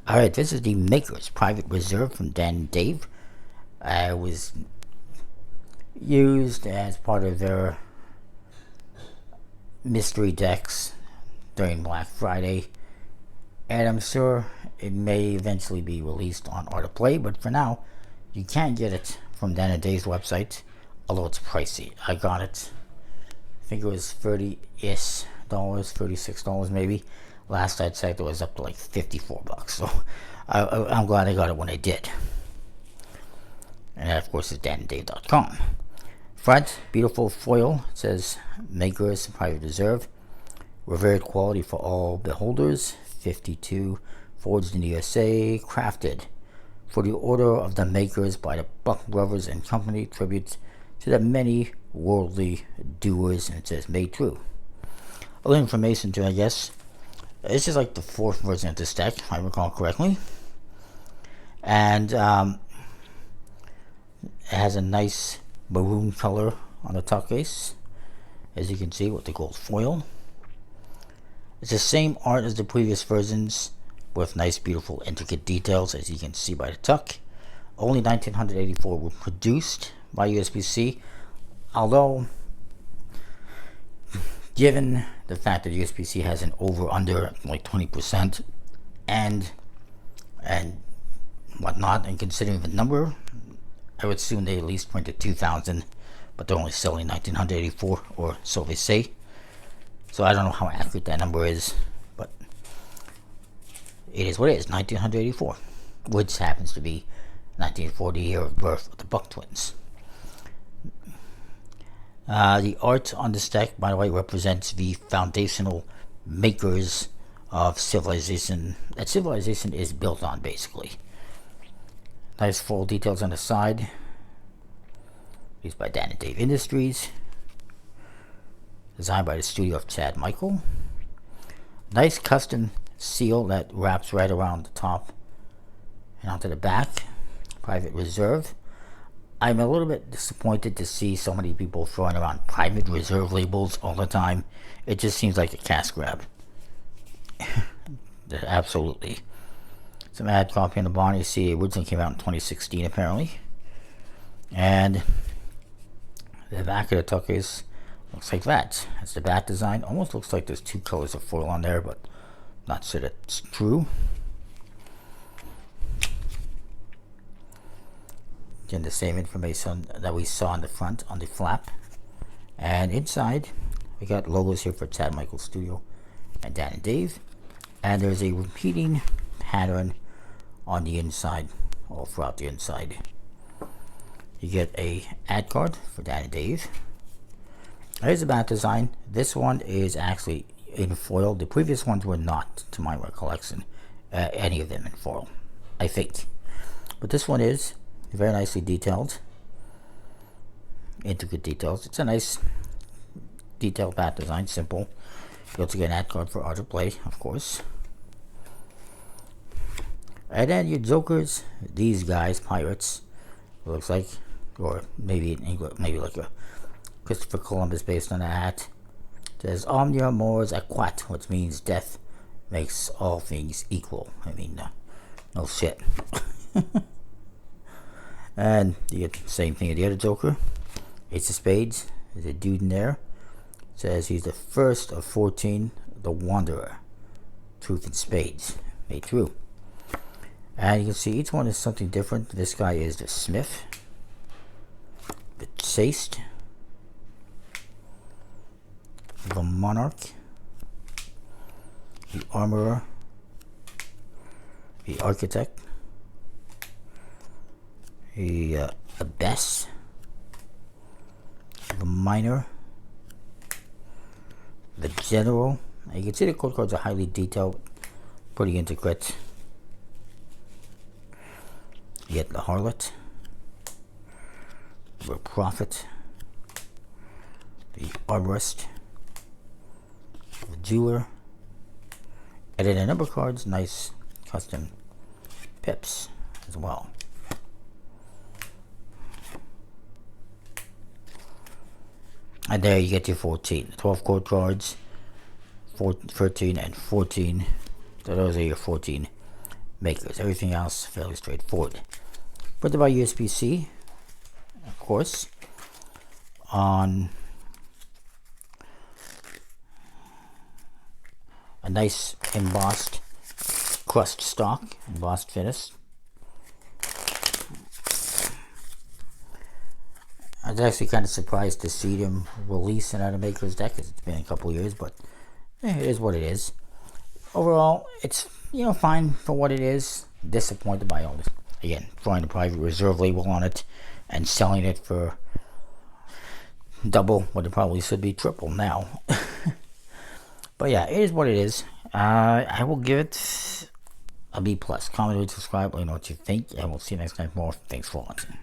Alright, this is the Maker's Private Reserve from Dan and Dave. It was used as part of their mystery decks during Black Friday, and I'm sure it may eventually be released on Art of Play, but for now, you can get it from Dan and Dave's website, although it's pricey. I got it, I think it was $30-ish, $36 maybe. Last I checked, it was up to like $54, so I'm glad I got it when I did. And that, of course, is dananddave.com. Front, beautiful foil. It says Maker's Private Reserve. Revered quality for all beholders. 52, forged in the USA, crafted for the order of the makers by the Buck Brothers and Company. Tribute to the many worldly doers. And it says made true. A little information too, I guess. This is like the fourth version of this deck, if I recall correctly. And it has a nice maroon color on the top case, as you can see, with the gold foil. It's the same art as the previous versions, with nice, beautiful, intricate details, as you can see by the tuck. Only 1984 were produced by USPC, although given the fact that USPC has an over-under like 20% and whatnot, and considering the number, I would assume they at least printed 2,000, but they're only selling 1984, or so they say. So I don't know how accurate that number is, but it is what it is, 1984, which happens to be 1940 year of birth of the Buck twins. The art on this deck, by the way, represents the foundational makers of civilization that civilization is built on, basically. Nice full details on the side. Used by Dan and Dave Industries. Designed by the studio of Chad Michael. Nice custom seal that wraps right around the top and onto the back. Private Reserve. I'm a little bit disappointed to see so many people throwing around Private Reserve labels all the time. It just seems like a cash grab. Absolutely. Some ad copy on the bottom. You see, it originally came out in 2016 apparently. And the back of the tuck case looks like that. That's the back design. Almost looks like there's two colors of foil on there, but not sure that's true. Again, the same information that we saw on the front on the flap. And inside, we got logos here for Chad Michael Studio and Dan and Dave. And there's a repeating pattern on the inside, all throughout the inside. You get a ad card for Dan and Dave. Here's the back design. This one is actually in foil. The previous ones were not, to my recollection, any of them in foil, I think. But this one is very nicely detailed, intricate details. It's a nice detailed back design, simple. You also get an ad card for Art of Play, of course. And then your jokers, these guys, pirates, it looks like, or maybe in English, maybe like a Christopher Columbus based on a hat. It says Omnia Mors Aquat, which means death makes all things equal. I mean, no shit. And you get the same thing as the other Joker. Ace of Spades. There's a dude in there. It says he's the first of 14, the Wanderer. Truth in Spades. Made true. And you can see each one is something different. This guy is the Smith, the Chaste, the Monarch, the Armorer, the Architect, the Abbess, the Miner, the General. And you can see the code cards are highly detailed, pretty intricate. You get the Harlot, the Prophet, the Arborist, the Jeweler, and then the number cards, nice custom pips as well. And there you get your 14, 12 code cards, 13 and 14. So those are your 14 makers. Everything else fairly straightforward. Printed by USB-C, of course, on a nice embossed crust stock, embossed finish. I was actually kind of surprised to see them release an Maker's deck, because it's been a couple years, but it is what it is. Overall, it's, fine for what it is. Disappointed by all this. Again, throwing the private reserve label on it and selling it for double what it probably should be, triple now. But yeah, it is what it is. I will give it a B+. Comment, subscribe, let me know what you think, and we'll see you next time for more. Thanks for watching.